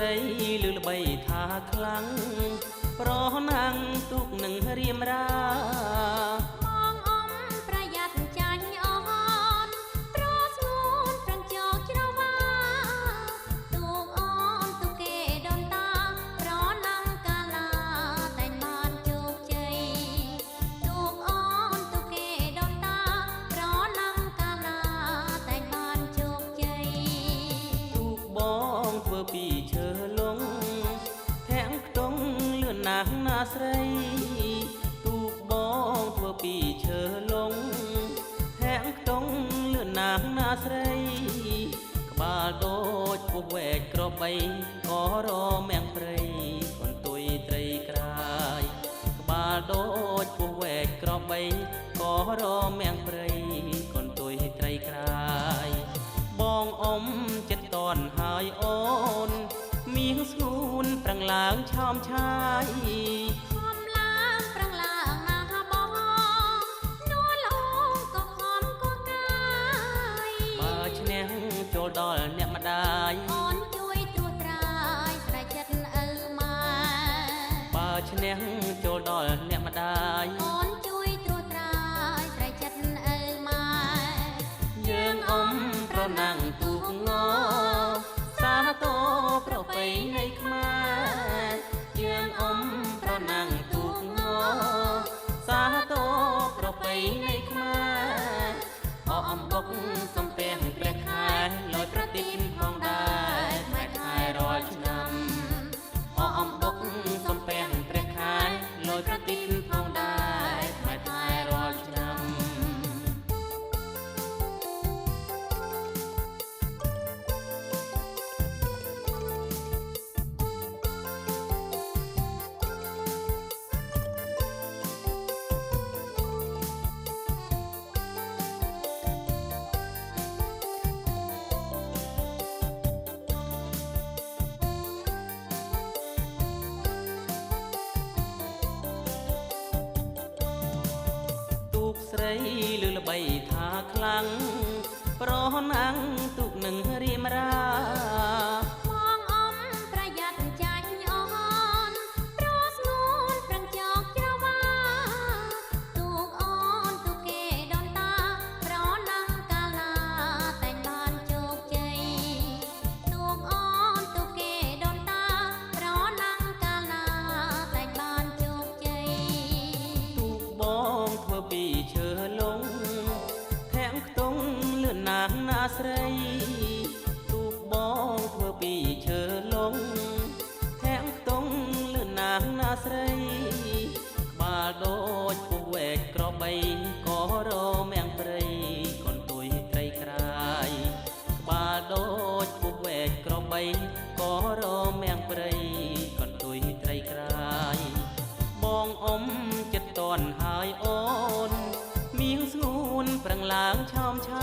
រីលឺល្បីថាខ្លាំងប្រណាំងទូកនឹងរៀមរាបងអមប្រយ័ត្នចាញ់អនត្រស្ងួនប្រំជោគច្រវាទូកអនទូកគេដនតាប្រណាំងកាលាតែបានជោគជ័យទូកអនទូកគេដនតាប្រណាំងកាលាតែបានជោគជ័យទូកបងធ្វើពីឈើលងធាក់ខ្ទង់លឿនណាស់ណាស្រីទូកបងធ្វើពីឈើលងធាក់ខ្ទង់លឿនណាស់ណាស្រីក្បាលដូចពោះវែកក្របីក៏រមាំងព្រៃកន្ទុយត្រីក្រាយក្បាលដូចពោះវែកក្របីក៏រមាំងព្រៃកន្ទុយត្រីក្រាយបងអមចិត្តតនហើយអូនមាសស្ងួនប្រឹងឡើងឆោមឆាយខំឡើងប្រឹងឡើងណាបងនួលអូនក៏ខំក៏កាយបើឈ្នះចូលដល់អ្នកម្ដាយអូនជួយត្រួសត្រាយស្រេចចិត្តឪម៉ែបើឈ្នះចូលដល់អ្នកម្ដាយអូនជួយត្រួសត្រាយស្រេចចិត្តឪម៉ែយើងអមប្រណាំងទូកងសាទរប្រពៃណីខ្មែរយើងអមប្រណាំងទូកងសាទរប្រពៃណីខ្មែរអអំបុកសំពះព្រះខែលយប្រទីនផងដែរផ្នែកខែរាល់ឆ្នាំអអំបុកសំពះព្រះខែលយប្រទីនផងដែរផ្នែកខែរាល់ឆ្នាំស្រីលឺល្បីថាខ្លាំងប្រណាំងទូកនឹងរៀមរាបងអមប្រយ័ត្នចាញ់អូនត្រស្ងួនប្រឹងជោគច្រវាទូកអូនទូកគេដនតាប្រណាំងកាលាតែបានជោគជ័យទូកអូនទូកគេដនតាប្រណាំងកាលាតែបានជោគជ័យទូកបងធ្វើពីឈើលងធាក់ខ្ទង់លឿនណាស់ណាស្រីទូកបងធ្វើពីឈើលងធាក់ខ្ទង់លឿនណាស់ណាស្រីក្បាលដូចពោះវែកក្របីក៏រមាំងព្រៃកន្ទុយត្រីក្រាយក្បាលដូចពោះវែកក្របីក៏រមាំងព្រៃកន្ទុយត្រីក្រាយបងអមចិត្តតនហើយអូនមាសស្ងួនប្រឹងឡើងឆោមឆា